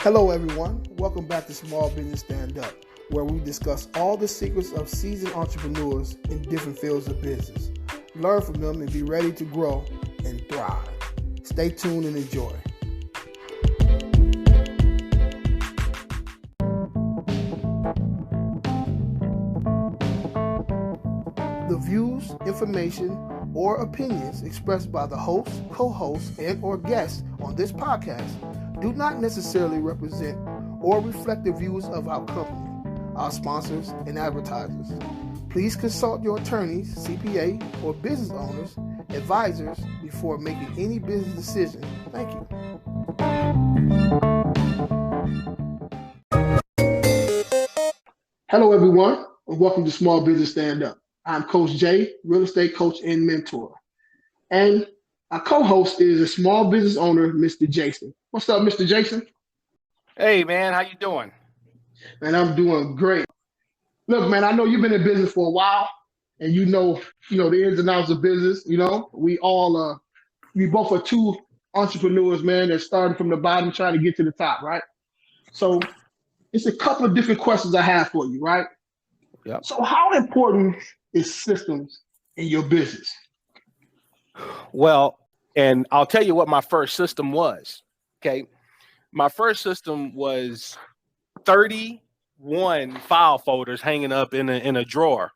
Hello everyone, welcome back to Small Business Stand Up, where we discuss all the secrets of seasoned entrepreneurs in different fields of business. Learn from them and be ready to grow and thrive. Stay tuned and enjoy. The views, information, or opinions expressed by the host, co-host, and/or guests on this podcast do not necessarily represent or reflect the views of our company, our sponsors, and advertisers. Please consult your attorneys, CPA, or business owners, advisors before making any business decision. Thank you. Hello, everyone, and welcome to Small Business Stand Up. I'm Coach Jay, real estate coach and mentor. And our co-host is a small business owner, Mr. Jason. What's up, Mr. Jason? Hey, man, how you doing? Man, I'm doing great. Look, man, I know you've been in business for a while, and you know the ins and outs of business. You know, we both are two entrepreneurs, man, that started from the bottom trying to get to the top, right? So it's a couple of different questions I have for you, right? Yep. So how important is systems in your business? Well, and I'll tell you what my first system was. Okay. My first system was 31 file folders hanging up in a drawer.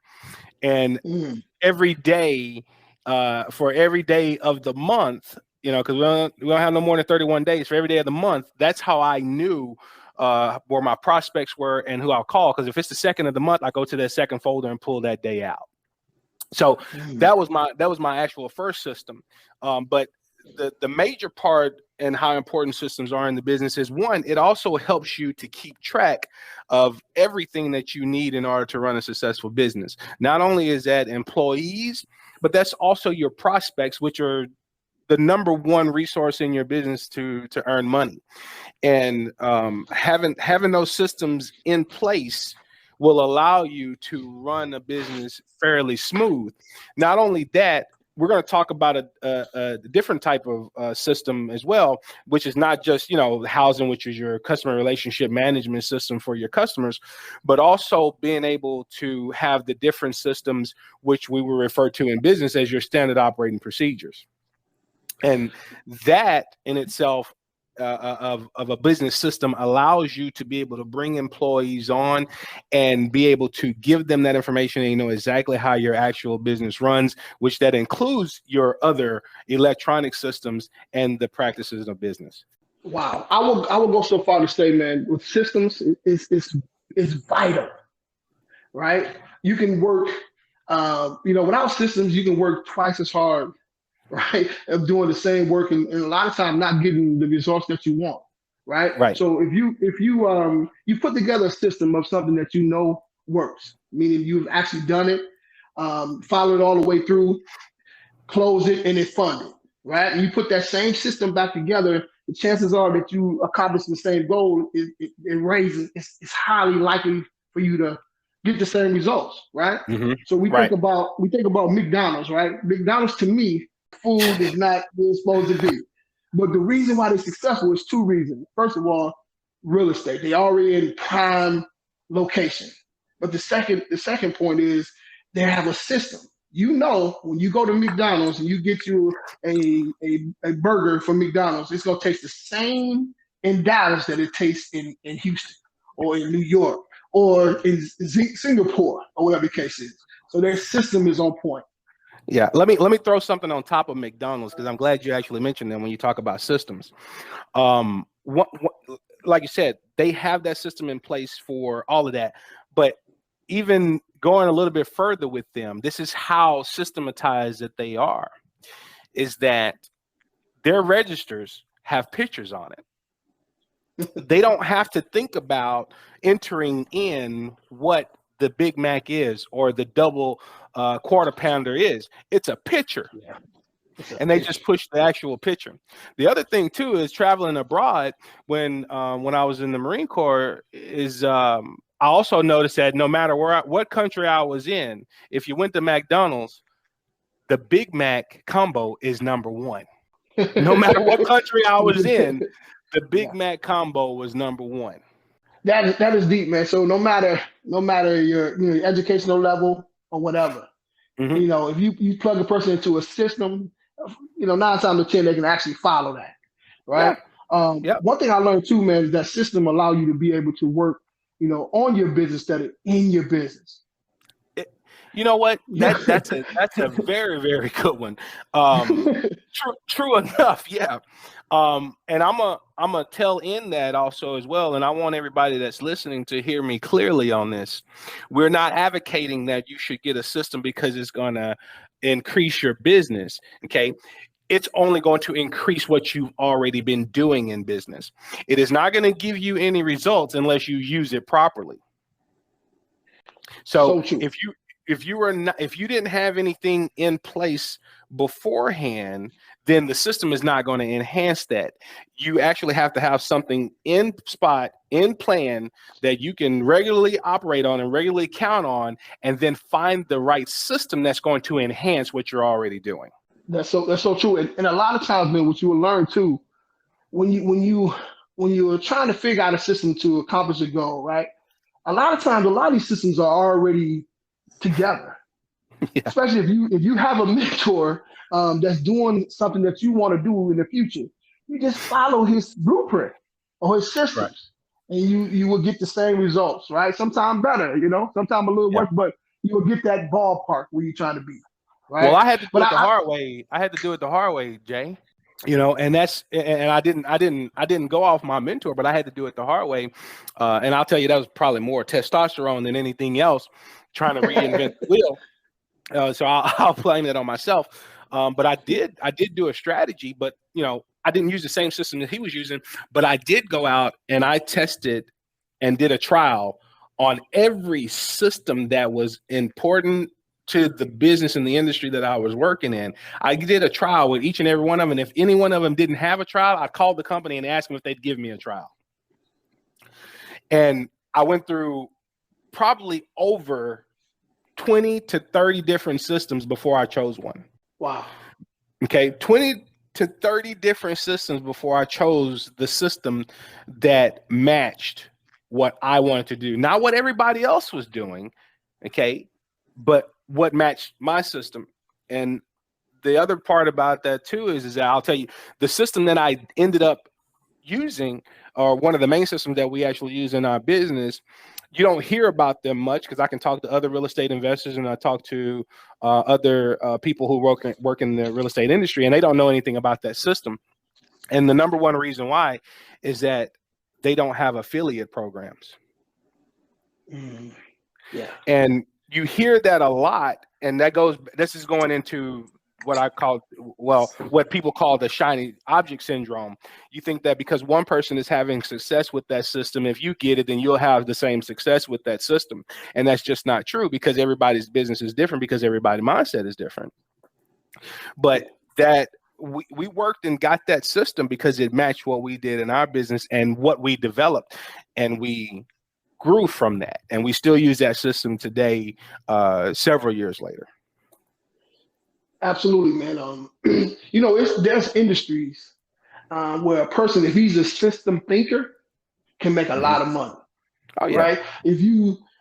And every day, for every day of the month, because we don't have no more than 31 days, for every day of the month, that's how I knew where my prospects were and who I'll call. Because if it's the second of the month, I go to that second folder and pull that day out. So that was my actual first system. But the major part and how important systems are in the business is, one, it also helps you to keep track of everything that you need in order to run a successful business. Not only is that employees, but that's also your prospects, which are the number one resource in your business to earn money. And having those systems in place will allow you to run a business fairly smooth. Not only that, we're going to talk about a different type of system as well, which is not just, housing, which is your customer relationship management system for your customers, but also being able to have the different systems, which we will refer to in business as your standard operating procedures. And that in itself of a business system allows you to be able to bring employees on and be able to give them that information, and exactly how your actual business runs, which that includes your other electronic systems and the practices of business. Wow. I will go so far to say, man, with systems, it's vital, right? You can work, without systems, you can work twice as hard, right, of doing the same work and a lot of times not getting the results that you want, right? Right. So if you put together a system of something that you know works, meaning you've actually done it, follow it all the way through, close it, and it's funded, right? And you put that same system back together, the chances are that you accomplish the same goal. It's highly likely for you to get the same results, right? Mm-hmm. So we think about McDonald's, right? McDonald's, to me, food is not where it's supposed to be. But the reason why they're successful is two reasons. First of all, real estate. They already in prime location. But the second point is they have a system. When you go to McDonald's and you get you a burger from McDonald's, it's gonna taste the same in Dallas that it tastes in Houston or in New York or in Singapore or whatever the case is. So their system is on point. Yeah, let me throw something on top of McDonald's, because I'm glad you actually mentioned them when you talk about systems. Like you said, they have that system in place for all of that. But even going a little bit further with them, this is how systematized that they are, is that their registers have pictures on it. They don't have to think about entering in what the Big Mac is or the double quarter pounder is. It's a picture. Yeah. And they just push the actual picture. The other thing too is traveling abroad. When I was in the Marine Corps, I also noticed that no matter what country I was in, if you went to McDonald's, the Big Mac combo is number one. No matter what country I was in, The Big Mac combo was number one. That is deep, man. So no matter your your educational level or whatever, Mm-hmm. if you plug a person into a system, 9 times out of 10 they can actually follow that, right? Yep. One thing I learned too, man, is that system allow you to be able to work, on your business instead of in your business. You know what? That's a very, very good one. True enough, yeah. And I'm a tell in that also as well. And I want everybody that's listening to hear me clearly on this. We're not advocating that you should get a system because it's going to increase your business. Okay. It's only going to increase what you've already been doing in business. It is not going to give you any results unless you use it properly. So if you didn't have anything in place beforehand, then the system is not going to enhance that. You actually have to have something in plan that you can regularly operate on and regularly count on, and then find the right system that's going to enhance what you're already doing. That's so true. And a lot of times, man, what you will learn too, when you're trying to figure out a system to accomplish a goal, right? A lot of these systems are already together. Yeah. Especially if you have a mentor that's doing something that you want to do in the future, you just follow his blueprint or his systems, right, and you will get the same results, right? Sometimes better, sometimes a little worse, but you will get that ballpark where you're trying to be, right? Well, I had to do it the hard way. I had to do it the hard way, Jay. And I didn't go off my mentor, but I had to do it the hard way. And I'll tell you, that was probably more testosterone than anything else, trying to reinvent the wheel. So I'll blame that on myself. But I did do a strategy, but I didn't use the same system that he was using, but I did go out and I tested and did a trial on every system that was important to the business and the industry that I was working in. I did a trial with each and every one of them. And if any one of them didn't have a trial, I called the company and asked them if they'd give me a trial. And I went through probably over 20 to 30 different systems before I chose one. Wow. Okay. 20 to 30 different systems before I chose the system that matched what I wanted to do. Not what everybody else was doing. Okay. But what matched my system. And the other part about that too is that I'll tell you, the system that I ended up using, or one of the main systems that we actually use in our business, you don't hear about them much because I can talk to other real estate investors and I talk to other people who work in the real estate industry, and they don't know anything about that system. And the number one reason why is that they don't have affiliate programs. Yeah. And you hear that a lot, and this is going into what people call the shiny object syndrome. You think that because one person is having success with that system, if you get it, then you'll have the same success with that system. And that's just not true, because everybody's business is different, because everybody's mindset is different. But that we worked and got that system because it matched what we did in our business and what we developed, and we grew from that, and we still use that system today, several years later. Absolutely, man. There's industries where a person, if he's a system thinker, can make a lot of money. Oh yeah. Right?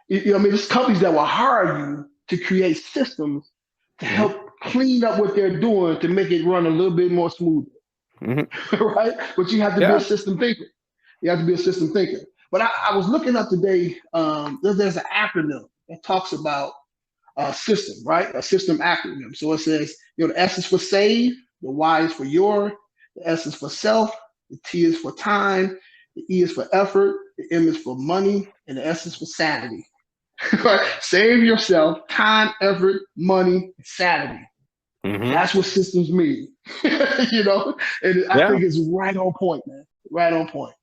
There's companies that will hire you to create systems to help clean up what they're doing to make it run a little bit more smoothly. Right? But you have to be a system thinker. You have to be a system thinker. But I was looking up today, there's an acronym that talks about a system, right? A system acronym. So it says, the S is for save, the Y is for your, the S is for self, the T is for time, the E is for effort, the M is for money, and the S is for sanity. Right? Save yourself, time, effort, money, and sanity. That's what systems mean. And I think it's right on point, man. Right on point.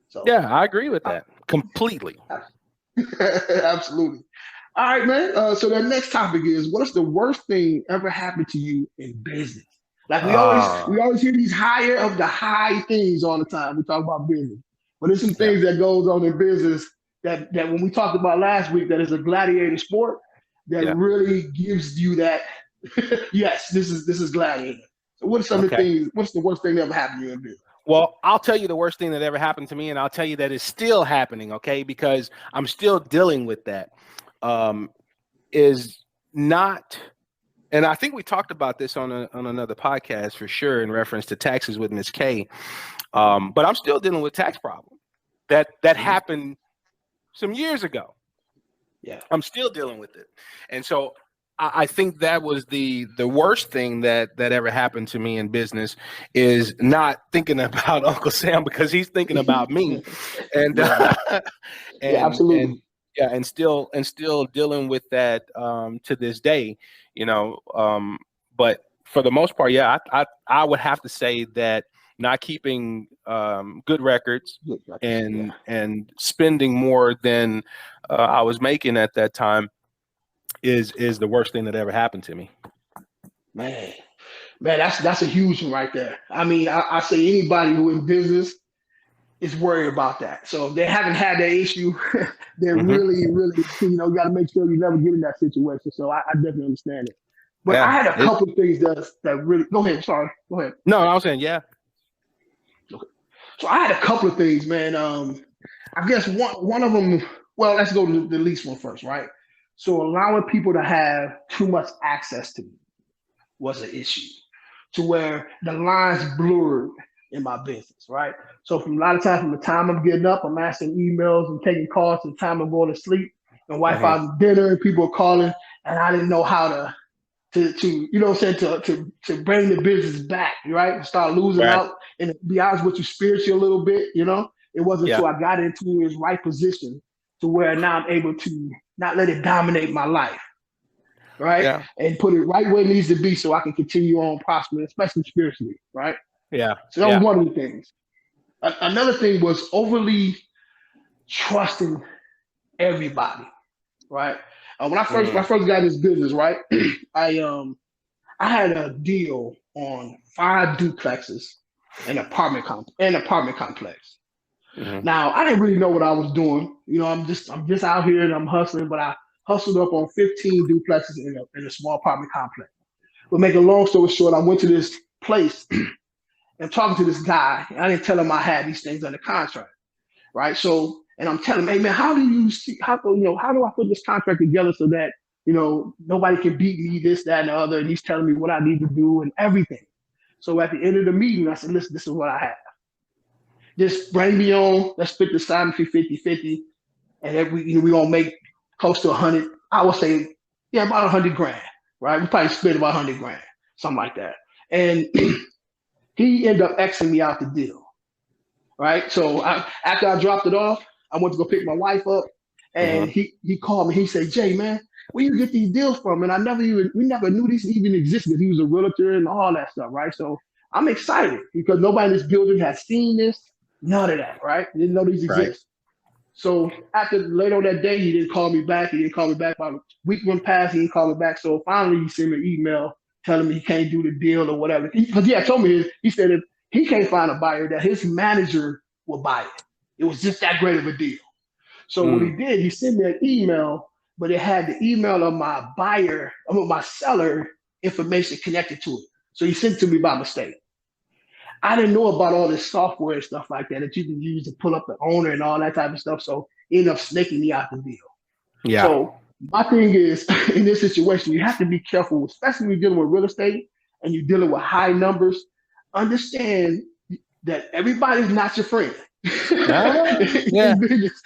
So yeah, I agree with that completely. Absolutely. All right, man. So the next topic is, what's the worst thing ever happened to you in business? Like we always hear these high things all the time. We talk about business, but there's some things that goes on in business that when we talked about last week, that is a gladiator sport that really gives you that. Yes, this is gladiator. So what's the worst thing that ever happened to you in business? Well, I'll tell you the worst thing that ever happened to me, and I'll tell you that it's still happening, okay? Because I'm still dealing with that. Is not, and I think we talked about this on another podcast for sure in reference to taxes with Miss K. But I'm still dealing with tax problem that happened some years ago. Yeah, I'm still dealing with it, and so I think that was the worst thing that ever happened to me in business is not thinking about Uncle Sam because he's thinking about me, and yeah, yeah, and absolutely. yeah, and still dealing with that to this day, you know. But for the most part, yeah, I would have to say that not keeping good records Yeah, and spending more than I was making at that time is the worst thing that ever happened to me. man, man, that's a huge one right there. I mean, I say anybody who in business is worried about that. So if they haven't had that issue, they're Hmm. really, really, you got to make sure you never get in that situation. So I definitely understand it. But I Yeah. had a couple of things that really. Go ahead. Sorry. Go ahead. No, I was saying, yeah. Okay. So I had a couple of things, man. I guess one of them. Well, let's go to the least one first, right? So allowing people to have too much access to me was an issue, to where the lines blurred in my business, right? So from a lot of times, from the time I'm getting up, I'm answering emails and taking calls to the time I'm going to sleep. My wife Hmm. out to dinner and people are calling, and I didn't know how to what I'm saying, to bring the business back, right? Start losing Right. out and to be honest with you, spiritually a little bit, It wasn't Yeah. until I got into his right position to where now I'm able to not let it dominate my life, right? Yeah. And put it right where it needs to be so I can continue on prospering, especially spiritually, right? Yeah. So that was Yeah. one of the things. Another thing was overly trusting everybody, right? When I Mm. first got in this business, right, I had a deal on 5 duplexes and apartment complex. Hmm. Now I didn't really know what I was doing. I'm just out here and I'm hustling, but I hustled up on 15 duplexes in a small apartment complex. But make a long story short, I went to this place and talking to this guy. And I didn't tell him I had these things under contract, right? So, and I'm telling him, hey man, how do I put this contract together so that nobody can beat me, this, that, and the other. And he's telling me what I need to do and everything. So at the end of the meeting, I said, listen, this is what I have. Just bring me on. Let's split the sign fee 50-50. And then we gonna make close to 100. I would say, yeah, about 100 grand, right? We probably split about 100 grand, something like that. And he ended up Xing me out the deal, right? So after I dropped it off, I went to go pick my wife up, Hmm. and he called me. He said, Jay, man, where you get these deals from? And we never knew these even existed. He was a realtor and all that stuff, right? So I'm excited because nobody in this building has seen this, none of that, right? Didn't know these Right. exist. So after later on that day, he didn't call me back. He didn't call me back. About a week went past, he didn't call me back. So finally, he sent me an email telling me he can't do the deal or whatever. Because he had told me he said if he can't find a buyer, that his manager will buy it. It was just that great of a deal. So what he Mm. did, he sent me an email, but it had the email of my buyer, of my seller information connected to it. So he sent it to me by mistake. I didn't know about all this software and stuff like that you can use to pull up the owner and all that type of stuff. So he ended up snaking me out the deal. Yeah. So my thing is, in this situation, you have to be careful, especially when you're dealing with real estate and you're dealing with high numbers. Understand that everybody's not your friend. Yeah. In business,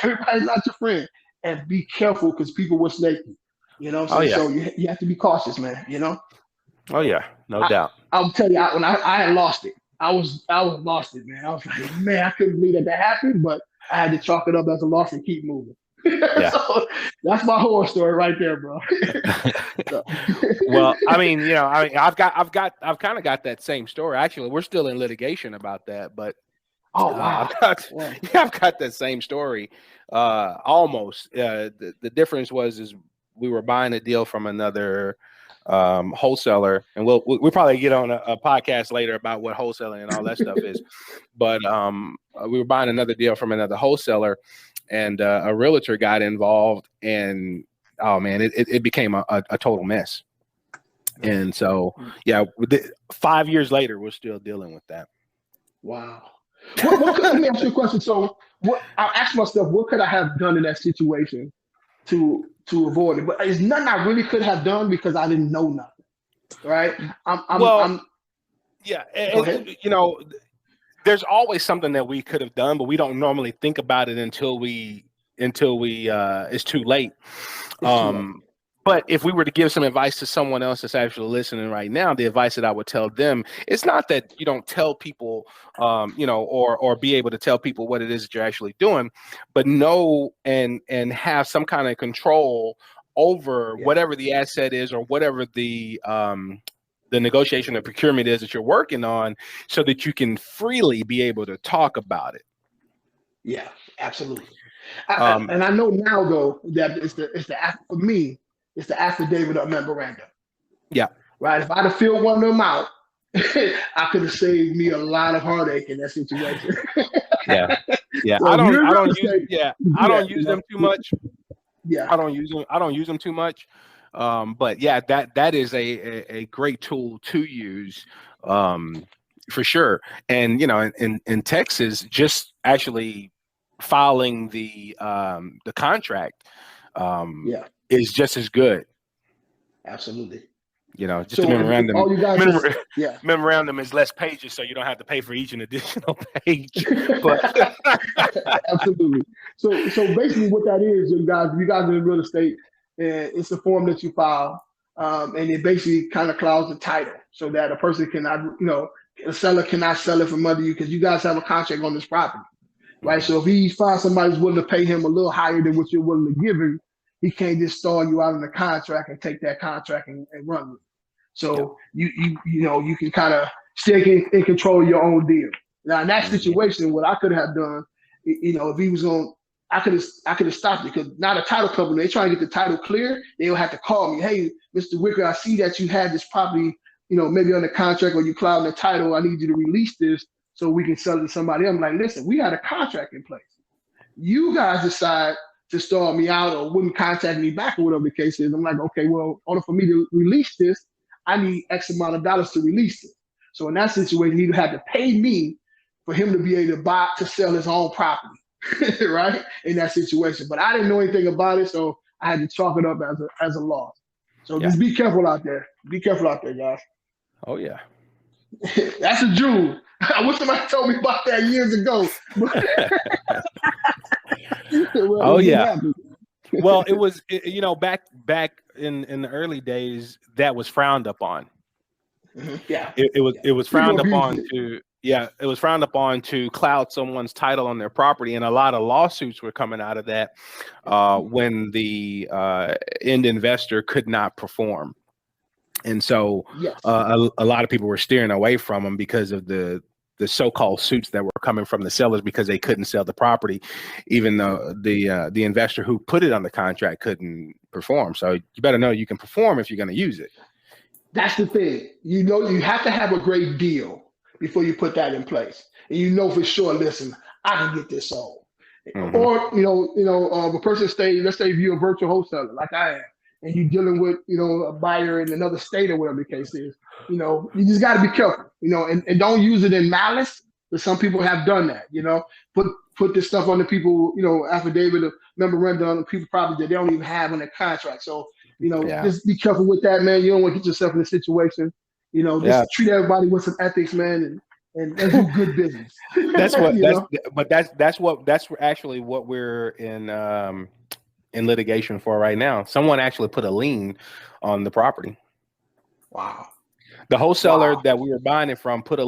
everybody's not your friend. And be careful because people will snake you. You know what Oh I'm saying? yeah. So you have to be cautious, man. Oh yeah. No I, doubt. I'll tell you, when I had lost it, I was lost it, man. I was like, man, I couldn't believe that happened, but I had to chalk it up as a loss and keep moving. Yeah. So that's my horror story right there, bro. So, Well, I've kind of got that same story. Actually, we're still in litigation about that, but oh wow, yeah. I've got that same story. Almost. The difference is we were buying a deal from another wholesaler, and we'll probably get on a podcast later about what wholesaling and all that stuff is. But we were buying another deal from another wholesaler, and a realtor got involved, and oh man, it became a total mess. And so, yeah, 5 years later, we're still dealing with that. Wow. Let me ask you a question. So, I asked myself, what could I have done in that situation to avoid it? But it's nothing I really could have done because I didn't know nothing. Right? Well, I'm. yeah, Go ahead. there's always something that we could have done, but we don't normally think about it until we it's too late. It's too late. But if we were to give some advice to someone else that's actually listening right now, the advice that I would tell them, it's not that you don't tell people, or be able to tell people what it is that you're actually doing, but know and have some kind of control over whatever the asset is or whatever the negotiation or procurement is that you're working on, so that you can freely be able to talk about it. Yeah, absolutely. And I know now though that for me, it's the affidavit of memorandum. Yeah. Right. If I'd have filled one of them out, I could have saved me a lot of heartache in that situation. Yeah. So I don't use them too much. Yeah. I don't use them too much. But yeah, that is a great tool to use, for sure. And in Texas, just actually filing the contract is just as good. Absolutely. Just a memorandum. All you guys memorandum is less pages, so you don't have to pay for each an additional page. But absolutely. So basically, what that is, you guys are in real estate, and it's a form that you file, and it basically kind of clouds the title, so that a person cannot, a seller cannot sell it from under you, because you guys have a contract on this property, right? So if he finds somebody who's willing to pay him a little higher than what you're willing to give him, he can't just stall you out in the contract and take that contract and run with it. So you can kind of stay in control of your own deal. Now in that situation, what I could have done, if he was on, I could have stopped it, because now the title company, they try to get the title clear, they'll have to call me. Hey, Mr. Wicker, I see that you had this property, maybe on the contract, or you clouding the title. I need you to release this so we can sell it to somebody. I'm like, listen, we had a contract in place. You guys decide to stall me out or wouldn't contact me back, or whatever the case is. I'm like, okay, well, in order for me to release this, I need X amount of dollars to release it. So in that situation, he had to pay me for him to be able to sell his own property, right? In that situation. But I didn't know anything about it, so I had to chalk it up as a loss. So just be careful out there. Be careful out there, guys. Oh, yeah. That's a jewel. I wish somebody told me about that years ago. Oh, yeah. Well, it was, back in the early days, that was frowned upon. Yeah. It was frowned upon it was frowned upon to cloud someone's title on their property, and a lot of lawsuits were coming out of that when the end investor could not perform. And so a lot of people were steering away from them because of the so-called suits that were coming from the sellers, because they couldn't sell the property, even though the investor who put it on the contract couldn't perform. So you better know you can perform if you're going to use it. That's the thing. You have to have a great deal before you put that in place. And for sure, listen, I can get this sold. Mm-hmm. Or, a person let's say if you're a virtual wholesaler like I am, and you're dealing with, a buyer in another state or whatever the case is, you just got to be careful, and don't use it in malice. But some people have done that, put this stuff on the people, affidavit of memorandum on people probably that they don't even have on their contract. So, just be careful with that, man. You don't want to get yourself in a situation, just treat everybody with some ethics, man, and do good business. That's actually what we're in litigation for right now. Someone actually put a lien on the property. Wow. The wholesaler that we were buying it from put a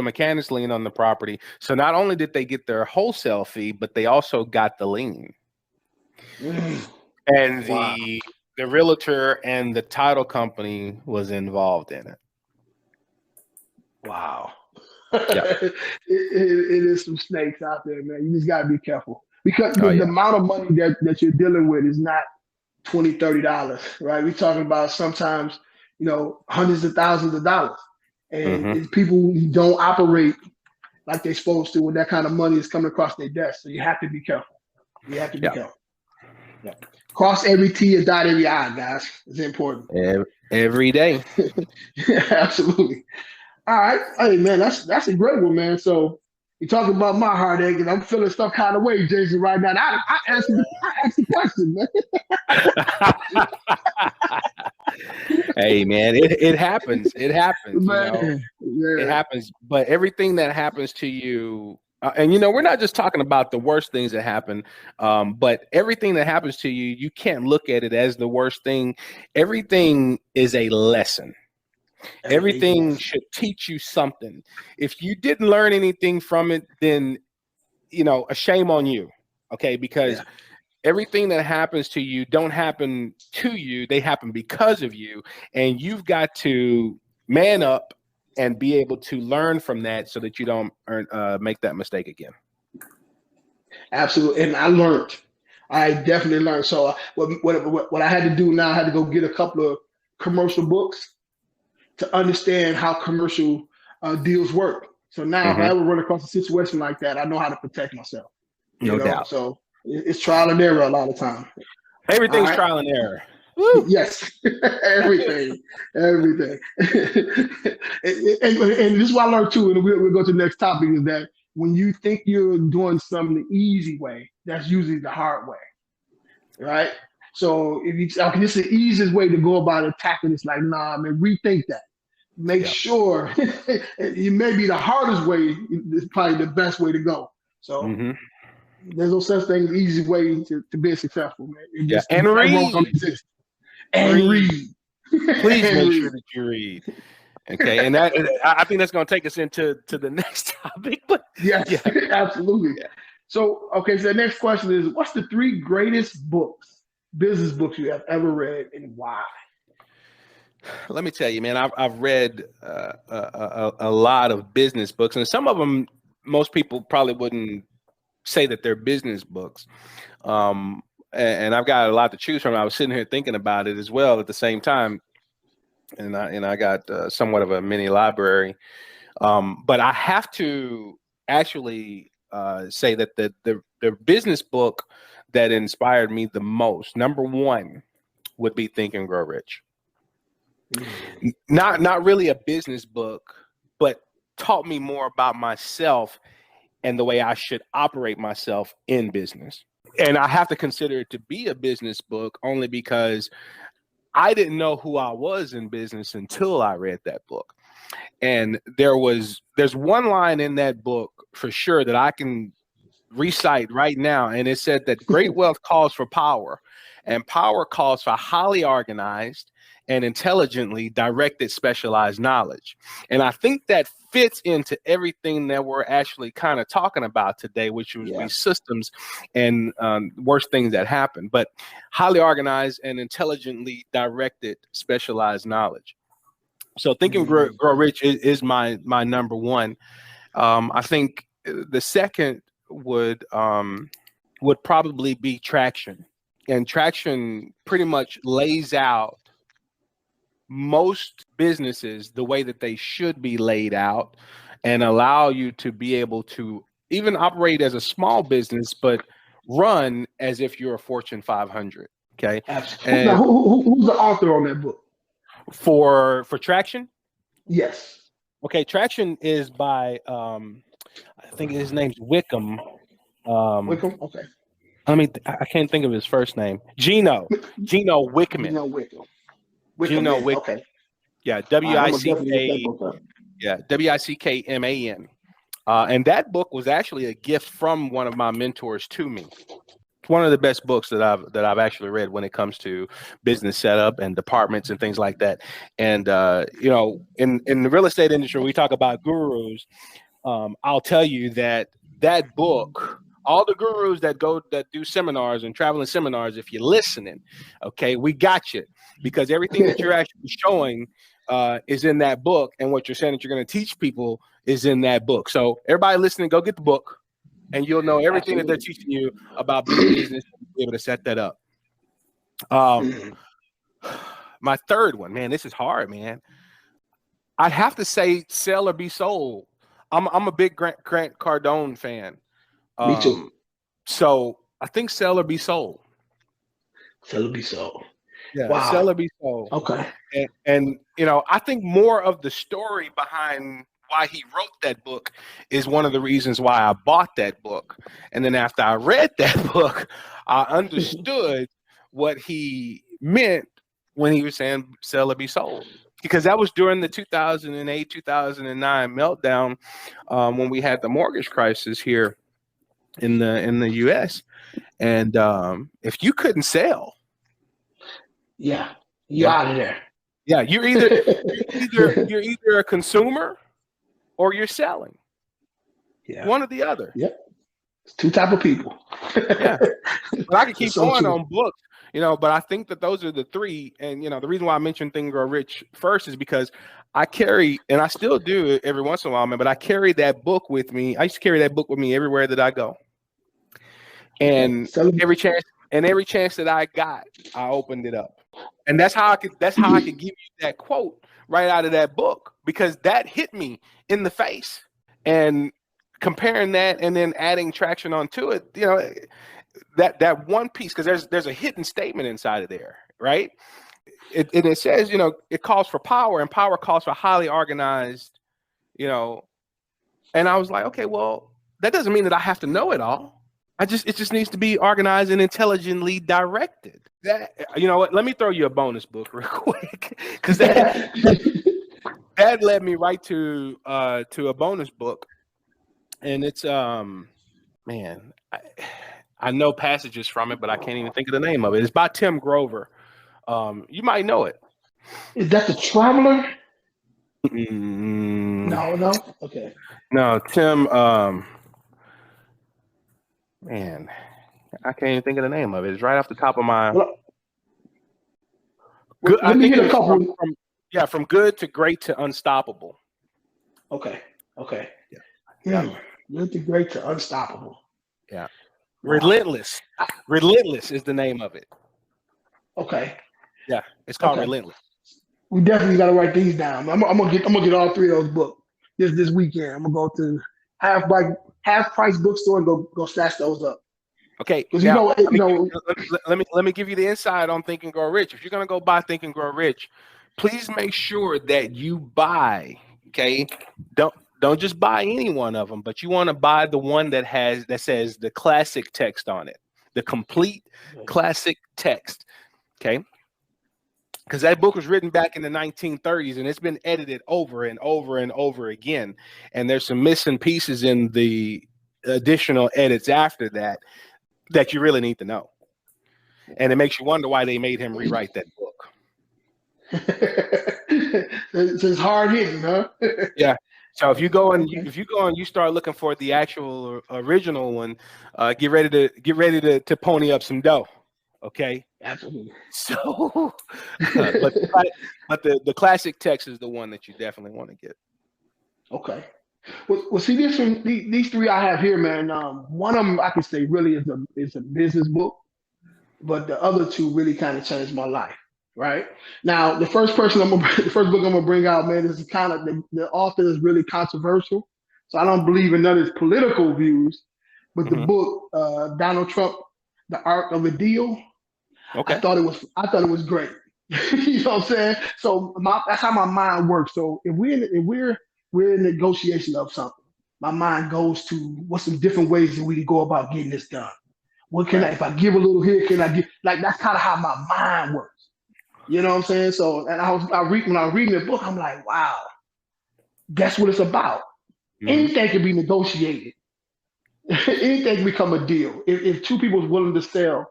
mechanic's lien on the property. So not only did they get their wholesale fee, but they also got the lien. And the realtor and the title company was involved in it. Wow. Yeah. it is some snakes out there, man. You just got to be careful, because the amount of money that you're dealing with is not $20, $30, right? We're talking about sometimes, hundreds of thousands of dollars. And people don't operate like they're supposed to when that kind of money is coming across their desk. So you have to be careful. You have to be careful. Yeah. Cross every T and dot every I, guys. It's important. Every day. Absolutely. All right. Hey man, that's a great one, man. So you're talking about my heartache, and I'm feeling some kind of way, Jason, right now. And I asked the question, man. Hey man, it happens. It happens, you know. Man, It yeah, happens, but everything that happens to you, and you know, we're not just talking about the worst things that happen, but everything that happens to you, you can't look at it as the worst thing. Everything is a lesson. everything's a Everything lesson. should teach you something. If you didn't learn anything from it, then you know, a shame on you. Okay, because Yeah, everything that happens to you don't happen to you, they happen because of you, and you've got to man up and be able to learn from that so that you don't make that mistake again. absolutely. And I learned. I definitely learned. So what I had to do now, I had to go get a couple of commercial books to understand how commercial deals work. So now, if I Hmm. ever run across a situation like that, I know how to protect myself. You No know, doubt. so it's trial and error a lot of time. All Everything's right. trial and error. Woo! Yes, everything, everything. And this is what I learned too, and we'll go to the next topic, is that when you think you're doing something the easy way, that's usually the hard way, right? So if you, okay, this is the easiest way to go about attacking, it's like, nah, man, rethink that. Make Yeah. sure it may be the hardest way, is probably the best way to go. So Hmm. there's no such thing as an easy way to be successful, man. It Yeah. just, And that road don't read. exist. And Read. read. Please And make sure read. that you read. Okay. And that I think that's going to take us into the next topic. But Yes, yeah. absolutely. Yeah. So, okay, so the next question is, what's the three greatest books, business books you have ever read, and why? Let me tell you, man, I've read a lot of business books, and some of them most people probably wouldn't say that they're business books. And I've got a lot to choose from. I was sitting here thinking about it as well at the same time, and I got somewhat of a mini library. But I have to actually say that the business book that inspired me the most, number one, would be Think and Grow Rich. Mm. Not really a business book, but taught me more about myself and the way I should operate myself in business. And I have to consider it to be a business book only because I didn't know who I was in business until I read that book. And there's one line in that book for sure that I can recite right now, and it said that great wealth calls for power, and power calls for highly organized and intelligently directed specialized knowledge. And I think that fits into everything that we're actually kind of talking about today, which would be Yeah. systems and worst things that happen, but highly organized and intelligently directed specialized knowledge. So Think and Mm. Grow Rich is my number one. I think the second would probably be Traction, and Traction pretty much lays out most businesses the way that they should be laid out, and allow you to be able to even operate as a small business, but run as if you're a Fortune 500. Okay, Absolutely. Now, and who's the author on that book? for Traction, Yes. okay, Traction is by I think his name's Wickham. Um, Wickham? Okay. I can't think of his first name. Gino You Wickman. know Wickham. Wickham, Gino man. Wick. Okay. Yeah, All right, I'm going to definitely look that WICK. book up. Yeah, WICKMAN. And that book was actually a gift from one of my mentors to me. It's one of the best books that I've actually read when it comes to business setup and departments and things like that. And you know, in the real estate industry, we talk about gurus. I'll tell you that that book, all the gurus that do seminars and traveling seminars, if you're listening, okay, we got you, because everything that you're actually showing is in that book, and what you're saying that you're going to teach people is in that book. So everybody listening, go get the book, and you'll know everything that they're Absolutely. teaching you about being business and be able to set that up. Um, Mm. my third one, man, this is hard, man. I'd have to say Sell or Be Sold. I'm a big Grant Cardone fan. Me too. So I think Sell or Be Sold. So it'll be so. Yeah, Sell Wow. or Be Sold. Okay. And I think more of the story behind why he wrote that book is one of the reasons why I bought that book. And then after I read that book, I understood what he meant when he was saying sell or be sold. Because that was during the 2008, 2009 meltdown, when we had the mortgage crisis here in the US. And if you couldn't sell, Yeah, you yeah, out of there. yeah, you're either a consumer or you're selling. Yeah. One or the other. Yep. It's two type of people. Yeah. But I could keep So going true. on books, but I think that those are the three. And the reason why I mentioned Think and Grow Rich first is because I carry, and I still do every once in a while, man, but I carry that book with me. I used to carry that book with me everywhere that I go. And every chance that I got, I opened it up. And that's how I could give you that quote right out of that book, because that hit me in the face. And comparing that and then adding traction onto it, that one piece, because there's a hidden statement inside of there, right? It says, it calls for power, and power calls for highly organized, and I was like, okay, well, that doesn't mean that I have to know it all. It just needs to be organized and intelligently directed. That, you know what? Let me throw you a bonus book real quick, because that led me right to a bonus book, and it's man, I know passages from it, but I can't even think of the name of it. It's by Tim Grover. You might know it. Is that the Traveler? No. Okay. No, Tim. Man, I can't even think of the name of it. It's right off the top of my. Well, Good. let I me think hit a it's couple. from good to great to unstoppable. Okay. Yeah. Good to great to unstoppable. Yeah. Wow. Relentless. Relentless is the name of it. Okay. Yeah, it's called Relentless. We definitely got to write these down. I'm gonna get all three of those books this weekend. I'm gonna go to half price bookstore and go snatch those up. Okay. Because let me give you the insight on Think and Grow Rich. If you're gonna go buy Think and Grow Rich, please make sure that you buy. Okay, don't just buy any one of them, but you want to buy the one that says the classic text on it, the complete classic text. Okay. Because that book was written back in the 1930s, and it's been edited over and over and over again. And there's some missing pieces in the additional edits after that you really need to know. And it makes you wonder why they made him rewrite that book. It's hard hitting, huh? Yeah. So if you go and you start looking for the actual original one, get ready to pony up some dough. Okay. Absolutely. So, but the classic text is the one that you definitely want to get. Okay. Well, see, these three I have here, man. One of them I can say really is a business book, but the other two really kind of changed my life. Right now, the first book I'm gonna bring out, man, is kind of the author is really controversial, so I don't believe in none of his political views. But the book, Donald Trump, The Art of a Deal. Okay. I thought it was great. You know what I'm saying? So that's how my mind works. So if we're in negotiation of something, my mind goes to what's some different ways that we can go about getting this done. What can if I give a little here, can I give, like, that's kind of how my mind works. You know what I'm saying? So, and when I was reading the book, I'm like, wow, that's what it's about. Mm-hmm. Anything can be negotiated. Anything can become a deal. If two people is willing to sell,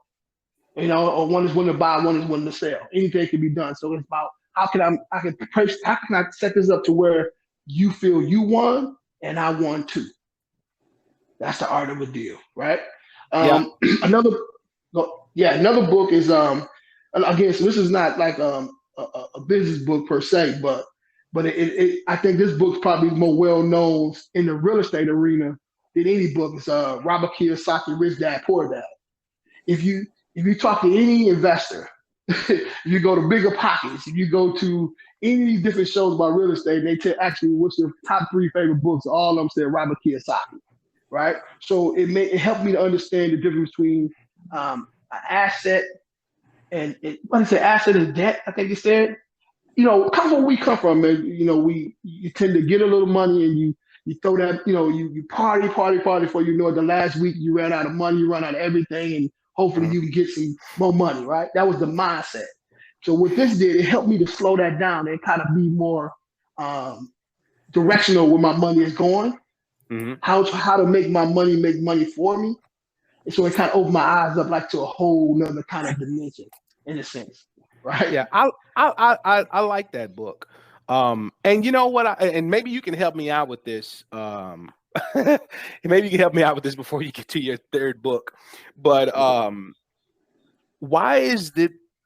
or one is willing to buy, one is willing to sell. Anything can be done. So it's about how can I set this up to where you feel you won and I won too. That's the art of a deal, right? Another book is again. So this is not like a business book per se, but I think this book's probably more well known in the real estate arena than any book. It's Robert Kiyosaki, Rich Dad Poor Dad. If you talk to any investor, if you go to Bigger Pockets, if you go to any of these different shows about real estate, they tell actually what's your top 3 favorite books. All of them say Robert Kiyosaki, right? So it helped me to understand the difference between an asset and what is it, asset and debt, I think you said. Come where we come from, man. You tend to get a little money and you throw that, you party before you know it. The last week you ran out of money, you run out of everything, and hopefully you can get some more money, right? That was the mindset. So what this did, it helped me to slow that down and kind of be more directional where my money is going, how to make my money make money for me. And so it kind of opened my eyes up like to a whole nother kind of dimension in a sense, right? Yeah, I like that book. And you know what? And maybe you can help me out with this. Maybe you can help me out with this before you get to your third book. But why is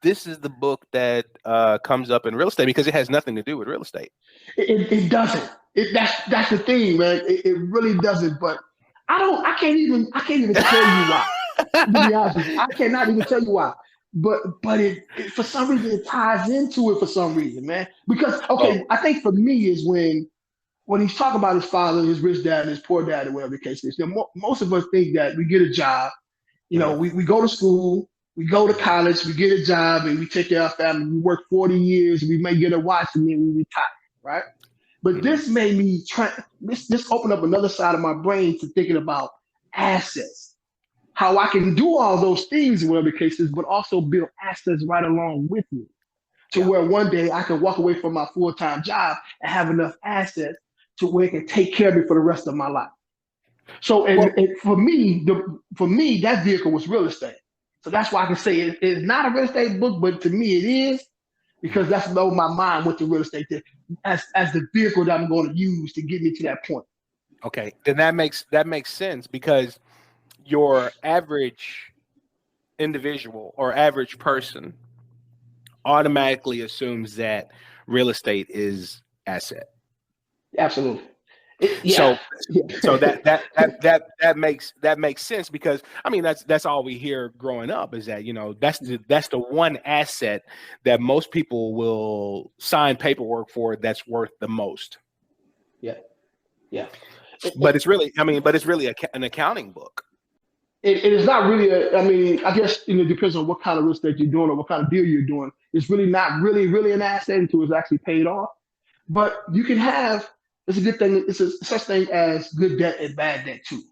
this is the book that comes up in real estate? Because it has nothing to do with real estate. It doesn't. That's the thing, man. It really doesn't. But I can't even tell you why. To be honest with you, I cannot even tell you why. But it for some reason it ties into it for some reason, man. Because I think for me is when he's talking about his father, his rich dad, and his poor dad, or whatever the case is. Most of us think that we get a job, we go to school, we go to college, we get a job, and we take care of our family. We work 40 years, we may get a watch, and then we retire, right? But this made me this opened up another side of my brain to thinking about assets. How I can do all those things, whatever the case is, but also build assets right along with me. To where one day I can walk away from my full-time job and have enough assets to where it can take care of me for the rest of my life. So and for me, that vehicle was real estate. So that's why I can say it's not a real estate book, but to me it is, because that's where my mind went to real estate as the vehicle that I'm going to use to get me to that point. Okay, then that makes sense, because your average individual or average person automatically assumes that real estate is asset. Absolutely. So that makes sense, because I mean that's all we hear growing up is that that's the one asset that most people will sign paperwork for that's worth the most. Yeah. But it's really an accounting book. It is not really I guess it depends on what kind of real estate you're doing or what kind of deal you're doing. It's really not really an asset until it's actually paid off. But you can have, it's a good thing, it's a such thing as good debt and bad debt too.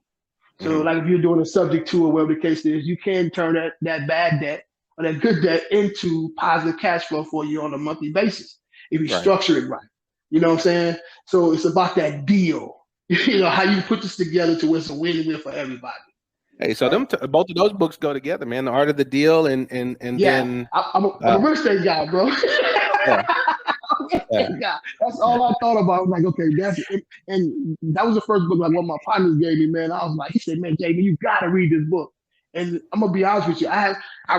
So like if you're doing a subject to or whatever the case is, you can turn that bad debt or that good debt into positive cash flow for you on a monthly basis if you structure it right. You know what I'm saying? So it's about that deal. How you put this together to where it's a win-win for everybody. Hey, so both of those books go together, man. The Art of the Deal and then I'm a real estate guy, bro. Yeah. That's all I thought about. I was like, okay, that's it. And that was the first book like one of my partners gave me, man. I was like, he said, man, Jamie, you gotta read this book. And I'm gonna be honest with you, I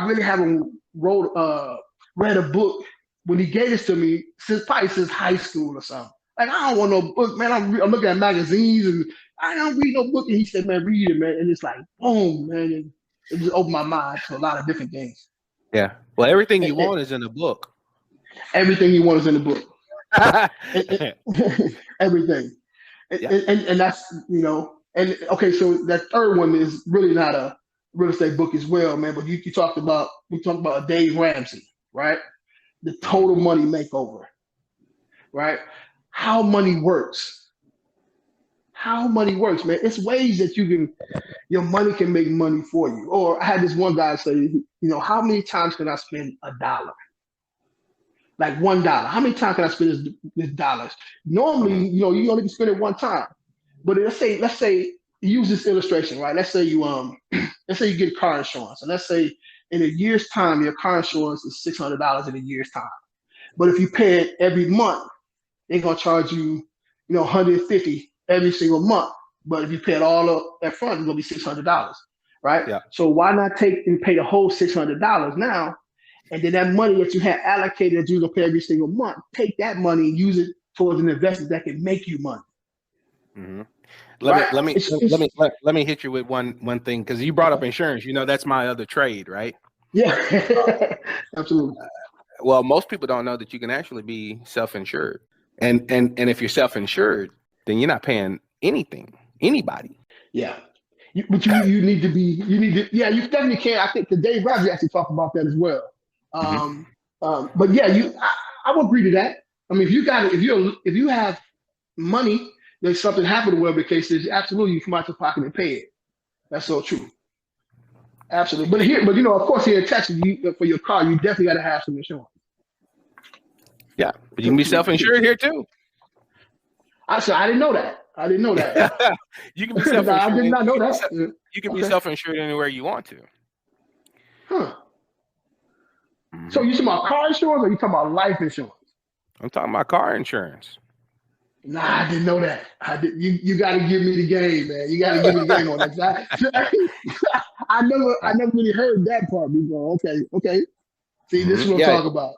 really haven't read a book when he gave this to me since high school or something. Like, I don't want no book, man. I'm looking at magazines and I don't read no book. And he said, man, read it, man. And it's like, boom, man. And it just opened my mind to a lot of different things. Yeah. Well, everything you want is in the book. Everything you want is in the book. Everything. And that's, and okay, so that third one is really not a real estate book as well, man. But we talked about Dave Ramsey, right? The total money makeover, right? How money works. How money works, man. It's ways that your money can make money for you. Or I had this one guy say, how many times can I spend $1? Like $1. How many times can I spend this dollars? Normally, you only can spend it one time. But let's say use this illustration, right? Let's say you get car insurance, and let's say in a year's time your car insurance is $600 in a year's time. But if you pay it every month, they're gonna charge you, $150 every single month. But if you pay it all up front, it's gonna be $600, right? Yeah. So why not take and pay the whole $600 now? And then that money that you had allocated that you're gonna pay every single month, take that money and use it towards an investment that can make you money. Mm-hmm. Let me hit you with one thing, because you brought up insurance. That's my other trade, right? Yeah, absolutely. Well, most people don't know that you can actually be self-insured, and if you're self-insured, then you're not paying anybody. Yeah. But you need to, you definitely can. I think Dave Ramsey actually talked about that as well. But yeah, I would agree to that. I mean, if you have money, there's something happened to whatever the case is, absolutely you come out your pocket and pay it. That's so true. Absolutely. But you know, of course, here in Texas, for your car, you definitely got to have some insurance. Yeah, but you can be self-insured here too. I didn't know that. I didn't know that. You can be self-insured. I did not know that. You can be self-insured anywhere you want to. Huh. So you talking about car insurance or you talking about life insurance? I'm talking about car insurance. Nah, I didn't know that. You got to give me the game, man. You got to give me the game on that. I never really heard that part before. Okay. See, this is what I'm talking about.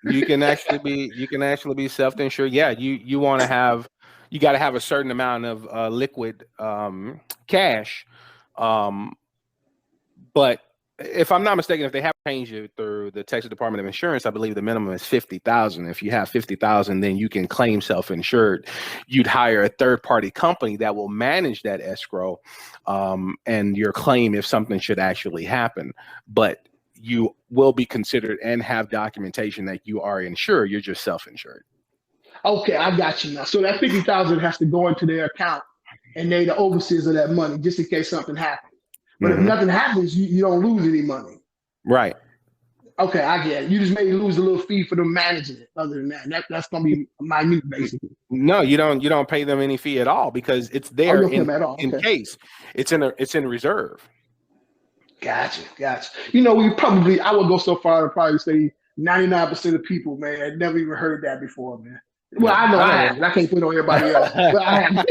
You can actually be self-insured. Yeah, you want to have, you got to have a certain amount of liquid cash. But if I'm not mistaken, if they have changed it through the Texas Department of Insurance, I believe the minimum is $50,000. If you have $50,000, then you can claim self-insured. You'd hire a third-party company that will manage that escrow and your claim if something should actually happen. But you will be considered and have documentation that you are insured. You're just self-insured. Okay, I got you now. So that $50,000 has to go into their account, and they're the overseers of that money just in case something happens. But if nothing happens, you don't lose any money. Right. Okay, I get it. You just may lose a little fee for them managing it. Other than that's going to be minute, basically. No, you don't pay them any fee at all because it's there in case. It's in reserve. Gotcha. You know, I would go so far to probably say 99% of people, man, had never even heard that before, man. Well, I know I have. I can't put it on everybody else, but I have.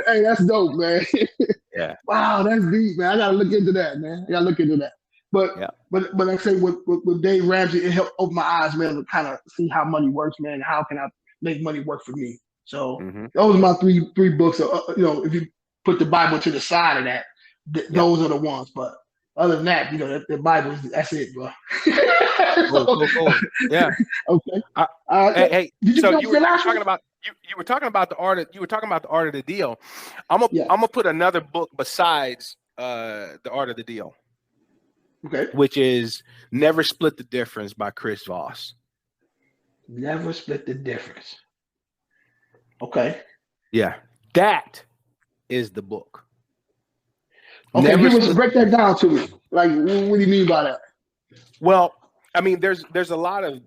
Hey, that's dope, man. Yeah. Wow, that's deep, man. I gotta look into that, man. But like I say, with Dave Ramsey, it helped open my eyes, man, to kind of see how money works, man. And how can I make money work for me? So those are my three books. You know, if you put the Bible to the side of that, those are the ones. But other than that, you know, the Bible, that's it, bro. Cool. Yeah. Okay. Hey. So you were talking about the art. You were talking about the art of the deal. I'm gonna put another book besides the art of the deal. Okay. Which is Never Split the Difference by Chris Voss. Never Split the Difference. Okay. Yeah, that is the book. Okay, break that down to me. Like, what do you mean by that? Well, I mean, there's a lot of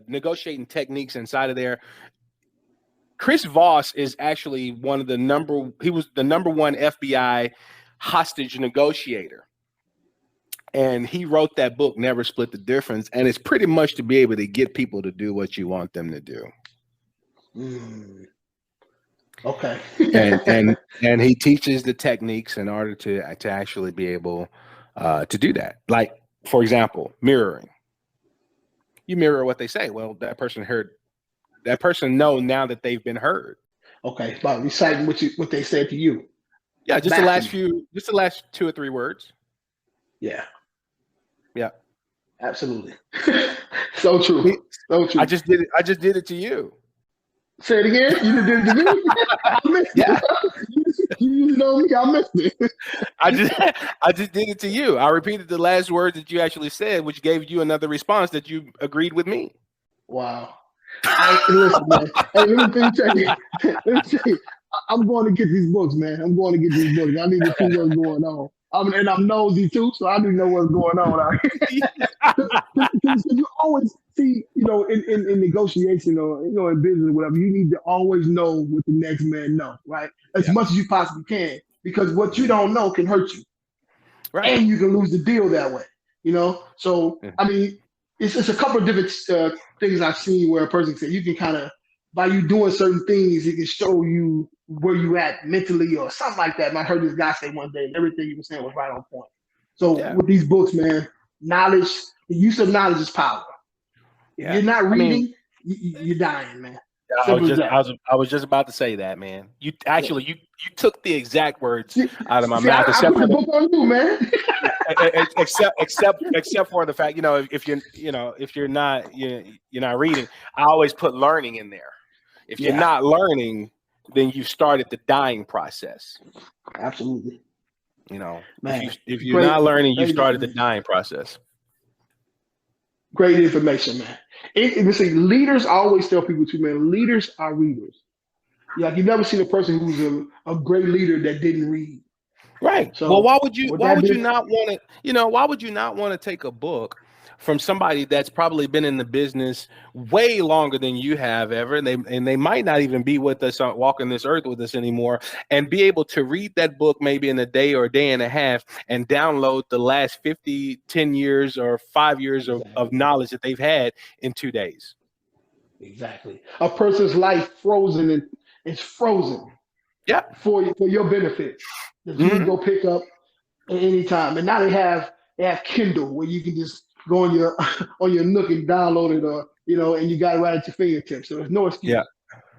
negotiating techniques inside of there. Chris Voss is actually he was the number one FBI hostage negotiator. And he wrote that book, Never Split the Difference. And it's pretty much to be able to get people to do what you want them to do. Okay. and he teaches the techniques in order to actually be able to do that. Like, for example, mirroring. You mirror what they say. Well, that person know now that they've been heard. Okay. By reciting what they said to you. Yeah, just the last 2 or 3 words. Yeah. Yeah. Absolutely. So true. I just did it to you. Say it again. You did it to me. I missed it. You know me. I missed it. I just did it to you. I repeated the last words that you actually said, which gave you another response that you agreed with me. Wow. Listen, man. Hey, let me tell you. I'm going to get these books, man. I need to see what's going on. And I'm nosy too, so I need to know what's going on out here. Because you always see, you know, in negotiation or, you know, in business or whatever, you need to always know what the next man knows, right? As much as you possibly can, because what you don't know can hurt you. Right. And you can lose the deal that way, you know? So, I mean, it's a couple of different things I've seen where a person said you can kind of, by you doing certain things, it can show you where you at mentally or something like that. And I heard this guy say one day, and everything he was saying was right on point. So with these books, man, knowledge, the use of knowledge is power. If you're not reading, you're dying, man. I was just about to say that, man. You actually you took the exact words out of my mouth. I put the book on you, man. except for the fact, you know, if you're not reading, I always put learning in there. If you're not learning, then you started the dying process. Absolutely. You know, man, if you're not learning, you started the dying process. Great information, man. Leaders, I always tell people too, man, leaders are readers. Yeah, like you've never seen a person who's a great leader that didn't read. Right. Well, So why would you not want to, why would you not want to take a book from somebody that's probably been in the business way longer than you have ever, and they might not even be with us, walking this earth with us anymore, and be able to read that book maybe in a day or a day and a half and download the last 50, 10 years or 5 years of knowledge that they've had in 2 days. Exactly. A person's life frozen, and it's frozen. Yeah. For your benefit that you can go pick up at any time. And now they have Kindle where you can just go on your Nook and download it, or and you got it right at your fingertips. So there's no excuse.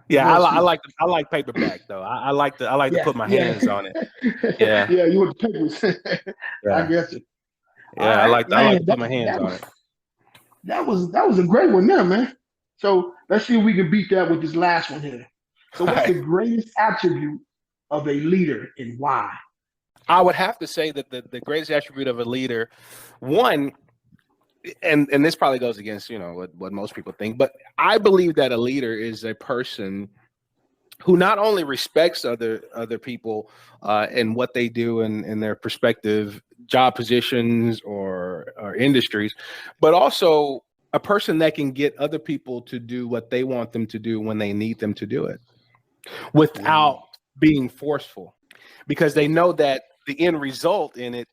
Yeah. I like paperback though. I like to put my hands on it. Yeah. Yeah, you want the papers. Yeah. I guess it. Yeah, I like to put my hands on it. That was a great one there, man. So let's see if we can beat that with this last one here. So what's the greatest attribute of a leader and why? I would have to say that the greatest attribute of a leader, one, and this probably goes against what most people think, but I believe that a leader is a person who not only respects other people and what they do in their respective job positions or industries, but also a person that can get other people to do what they want them to do when they need them to do it without being forceful, because they know that the end result in it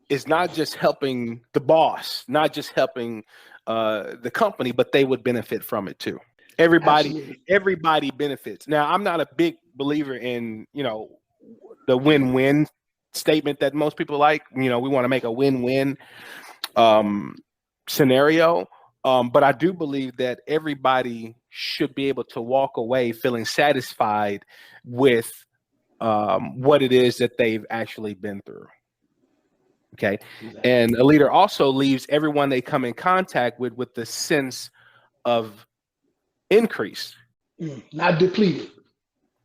is not just helping the boss, not just helping the company, but they would benefit from it too. Everybody benefits. Now, I'm not a big believer in, the win-win statement that most people like. We want to make a win-win scenario. But I do believe that everybody should be able to walk away feeling satisfied with what it is that they've actually been through. Okay. Exactly. And a leader also leaves everyone they come in contact with the sense of increase. Not depleted.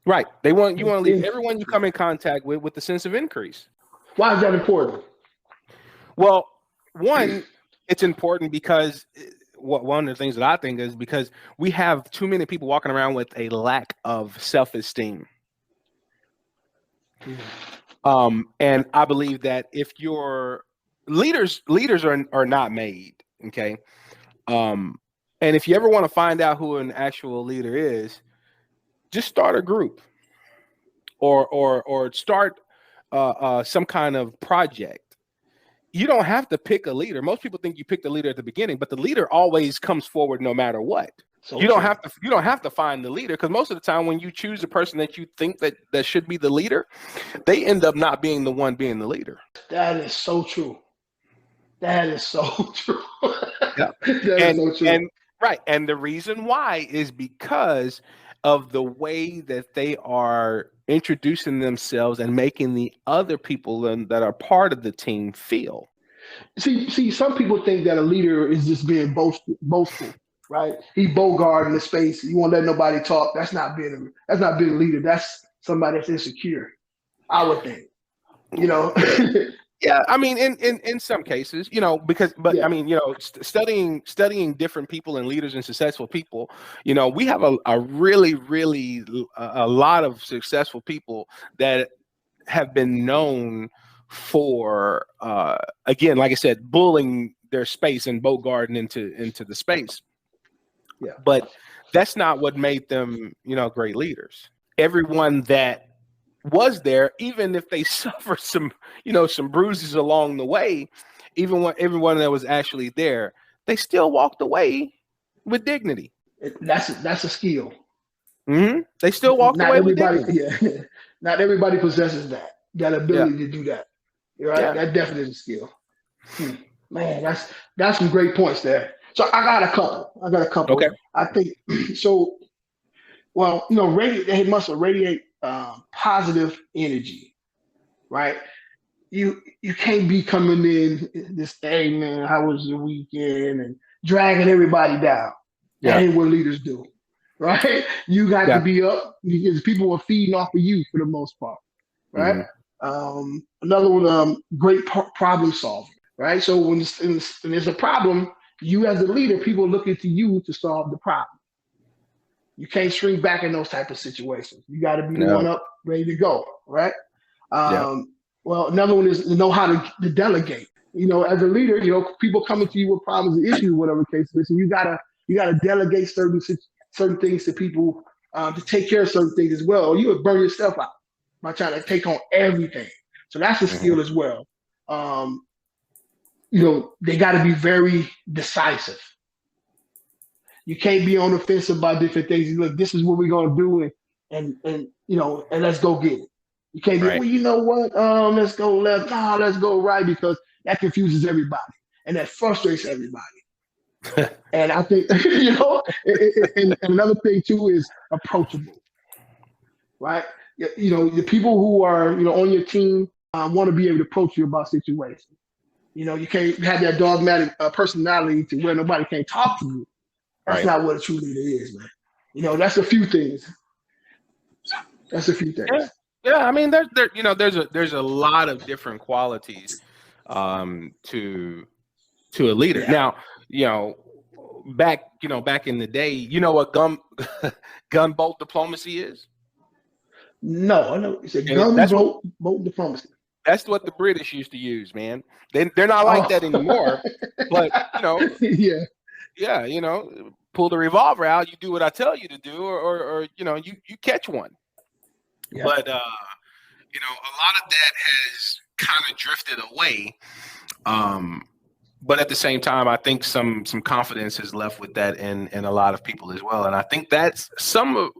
Right. You want to leave everyone you come in contact with the sense of increase. Why is that important? Well, one, it's important because one of the things that I think is because we have too many people walking around with a lack of self-esteem. And I believe that if your leaders are not made, okay. And if you ever want to find out who an actual leader is, just start a group or start some kind of project. You don't have to pick a leader. Most people think you pick the leader at the beginning, but the leader always comes forward no matter what. So you don't have to find the leader, because most of the time when you choose a person that you think that should be the leader, they end up not being the one being the leader. That is so true. That is so true. Yeah. Is so true. And the reason why is because of the way that they are introducing themselves and making the other people that are part of the team feel. See, some people think that a leader is just being boastful, right? He Bogart in the space. You won't let nobody talk. That's not being a leader. That's somebody that's insecure, I would think. Yeah, I mean, in some cases, I mean, studying different people and leaders and successful people, we have a really, really a lot of successful people that have been known for, again, like I said, bullying their space and Bogarting into the space. Yeah, but that's not what made them, great leaders. Everyone that was there, even if they suffer some bruises along the way, everyone that was actually there, they still walked away with dignity. That's a skill. Mm-hmm. They still walked away with dignity. Yeah, not everybody possesses that ability to do that. Right? Yeah. That definitely is a skill. Man, that's some great points there. So I got a couple. Okay. I think so. Well, they must radiate positive energy, right? You can't be coming in this, hey man, how was the weekend, and dragging everybody down. That ain't what leaders do, right? You got to be up because people are feeding off of you for the most part, right? Mm-hmm. Another one, great problem solving, right? So when there's a problem, you as a leader, people looking to you to solve the problem. You can't shrink back in those type of situations. You got to be the one up, ready to go, right? Well, another one is to know how to delegate. As a leader, people coming to you with problems and issues, whatever the case is, and you gotta delegate certain things to people to take care of certain things as well, or you would burn yourself out by trying to take on everything. So that's a skill as well. They got to be very decisive. You can't be on the fence about different things. Look, this is what we're gonna do, and let's go get it. You can't be, well, you know what? Let's go left. No, let's go right, because that confuses everybody and that frustrates everybody. And I think, and another thing too is approachable, right? The people who are, on your team want to be able to approach you about situations. You can't have that dogmatic personality to where nobody can talk to you. That's not what a true leader is, man. That's a few things. Yeah, I mean, there's a lot of different qualities to a leader. Yeah. Now, back in the day, you know what gunboat diplomacy is? No, I know it's a gunboat diplomacy. That's what the British used to use, man. They're not like that anymore. But pull the revolver out. You do what I tell you to do, or you catch one. Yeah. But a lot of that has kind of drifted away. But at the same time, I think some confidence is left with that in a lot of people as well. And I think that's some of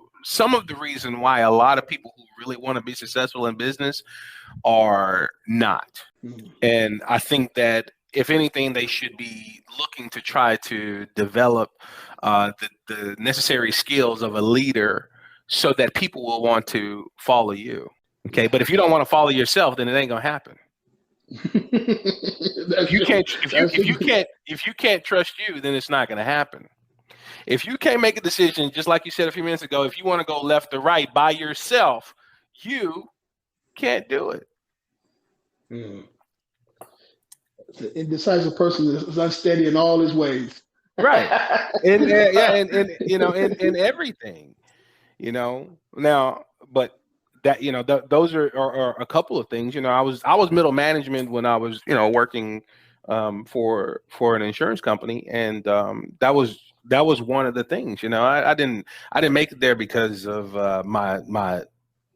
the reason why a lot of people who really want to be successful in business are not. Mm-hmm. And I think that if anything, they should be looking to try to develop the necessary skills of a leader so that people will want to follow you. Okay. But if you don't want to follow yourself, then it ain't going to happen. If you can't trust you, then it's not going to happen. If you can't make a decision, just like you said a few minutes ago, if you want to go left or right by yourself, you can't do it. Mm. An indecisive person is unsteady in all his ways. Right. And in everything, now, but that, those are a couple of things. I was middle management when I was, working for an insurance company, and that was one of the things. I didn't make it there because of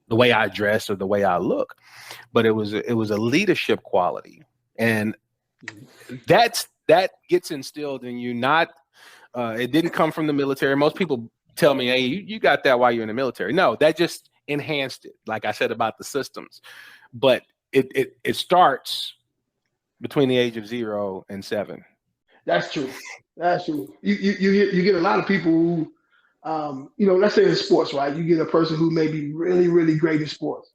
the way I dress or the way I look, but it was a leadership quality, and that gets instilled in you. Not it didn't come from the military. Most people tell me, hey, you got that while you're in the military. No, that just enhanced it, like I said about the systems. But it starts between the age of 0 and 7. That's true. You get a lot of people who, let's say in sports, right? You get a person who may be really, really great in sports,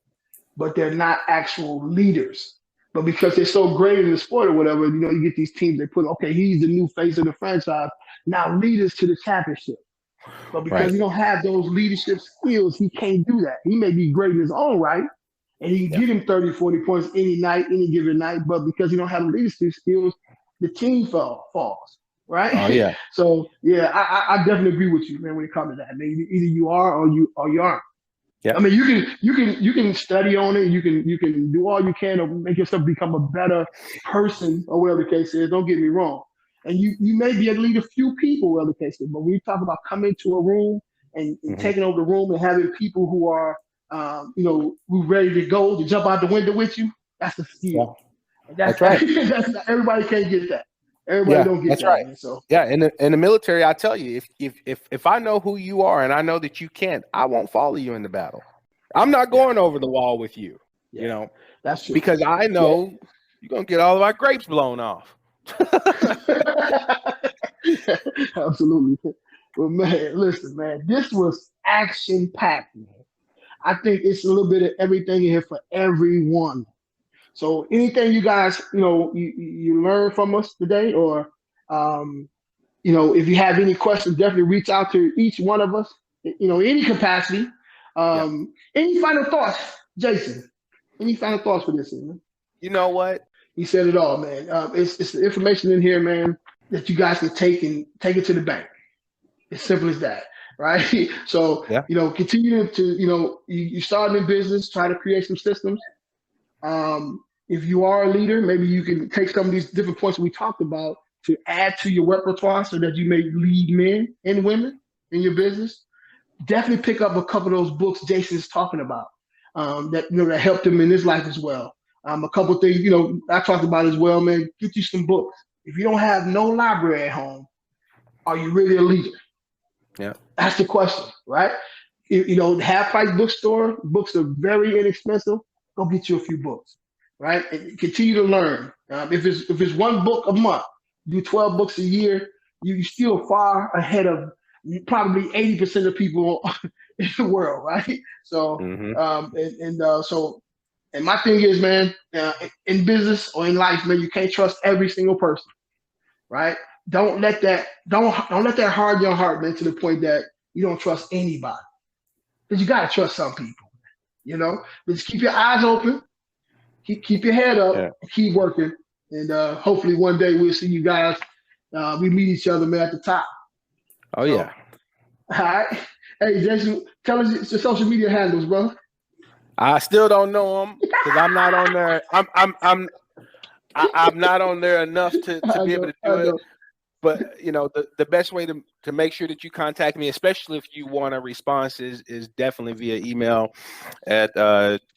but they're not actual leaders. But because they're so great in the sport or whatever, you get these teams, they put, okay, he's the new face of the franchise, now lead us to the championship. But because he don't have those leadership skills, he can't do that. He may be great in his own right, and he can give him 30, 40 points any given night, but because he don't have the leadership skills, the team falls, right? Oh, yeah. So, I definitely agree with you, man, when it comes to that. Man, either you are or you aren't. Yeah. I mean, you can study on it. You can do all you can to make yourself become a better person or whatever the case is. Don't get me wrong. And you may be able to lead a few people, whatever the case is. But when you talk about coming to a room and taking over the room and having people who are, who ready to go to jump out the window with you, that's a skill. Yeah. That's right. Everybody can't get that. Everybody don't get that's that. Right. Man, so in the military, I tell you, if I know who you are and I know that you can't, I won't follow you in the battle. I'm not going over the wall with you. Yeah. That's true. Because I know you're gonna get all of our grapes blown off. Absolutely. Well, man, listen, man, this was action-packed, man. I think it's a little bit of everything in here for everyone. So anything you guys, you learned from us today, or, if you have any questions, definitely reach out to each one of us, any capacity. Any final thoughts, Jason? Any final thoughts for this, man? You know what? He said it all, man. It's the information in here, man. that you guys can take it to the bank. As simple as that, right? So, Yeah. continue to, you start in business, try to create some systems. If you are a leader, maybe you can take some of these different points we talked about to add to your repertoire so that you may lead men and women in your business. Definitely pick up a couple of those books Jason's talking about that helped him in his life as well. A couple of things, I talked about as well, man. Get you some books. If you don't have no library at home, are you really a leader? Yeah. That's the question, right? Half price bookstore, books are very inexpensive. Go get you a few books, right? And continue to learn. If it's one book a month, do 12 books a year, you're still far ahead of probably 80% of people in the world, right? So, and my thing is, man, in business or in life, man, you can't trust every single person, right? Don't let that harden your heart, man, to the point that you don't trust anybody. Because you gotta trust some people, Just keep your eyes open, keep your head up, keep working, and hopefully one day we'll see you guys. We meet each other, man, at the top. Oh yeah. All right. Hey, Jason, tell us your social media handles, bro. I still don't know them because I'm not on there. I'm not on there enough to be able to do it. But the best way to make sure that you contact me, especially if you want a response, is definitely via email at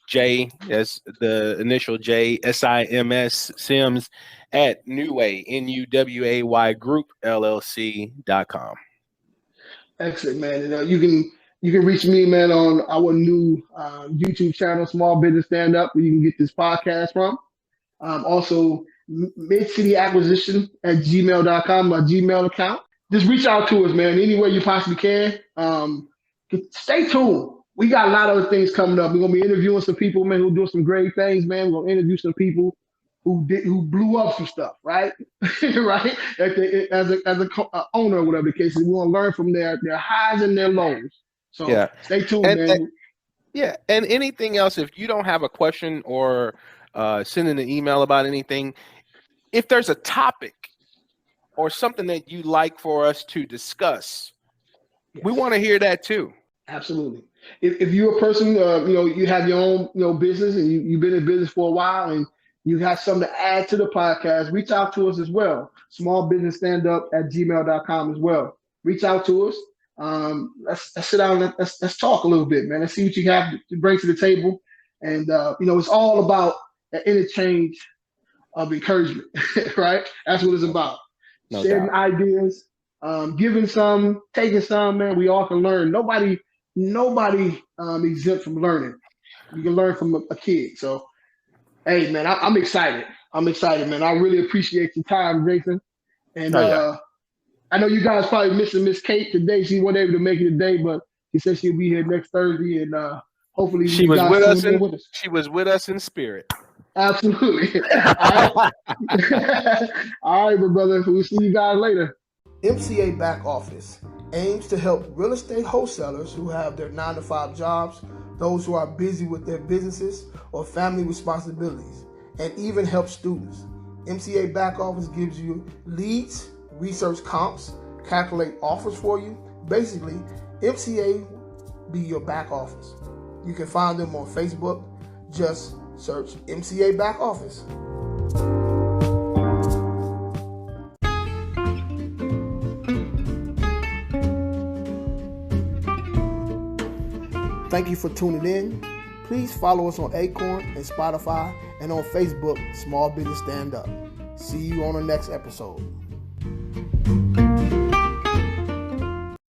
J as the initial J Sims at Neway NUWAY Group LLC.com. Excellent, man. And you can reach me, man, on our new YouTube channel, Small Business Stand Up, where you can get this podcast from. Also, Mid-City Acquisition at gmail.com, my Gmail account. Just reach out to us, man, any way you possibly can. Stay tuned. We got a lot of other things coming up. We're going to be interviewing some people, man, who do some great things, man. We're going to interview some people who blew up some stuff, right? Right? As a owner or whatever the case is. We want to learn from their highs and their lows. So stay tuned, man. And anything else, if you don't have a question or sending an email about anything, if there's a topic or something that you'd like for us to discuss, we want to hear that too. Absolutely. If you're a person, you have your own, business and you've been in business for a while and you have something to add to the podcast, reach out to us as well. Smallbusinessstandup at gmail.com as well. Reach out to us. Let's sit down and let's talk a little bit, man. Let's see what you have to bring to the table. And, it's all about an interchange of encouragement, right? That's what it's about. No Sharing doubt. ideas, giving some, taking some, man. We all can learn. Nobody exempt from learning. You can learn from a kid. So, hey, man, I'm excited. I'm excited, man. I really appreciate your time, Jason. And I know you guys probably missing Miss Kate today. She wasn't able to make it today, but she said she'll be here next Thursday, and hopefully she was with us. She was with us in spirit. Absolutely. All right, all right, my brother. We'll see you guys later. MCA Back Office aims to help real estate wholesalers who have their 9-to-5 jobs, those who are busy with their businesses or family responsibilities, and even help students. MCA Back Office gives you leads, research comps, calculate offers for you. Basically, MCA be your back office. You can find them on Facebook. Just search MCA Back Office. Thank you for tuning in. Please follow us on Acorn and Spotify and on Facebook, Small Business Stand Up. See you on the next episode.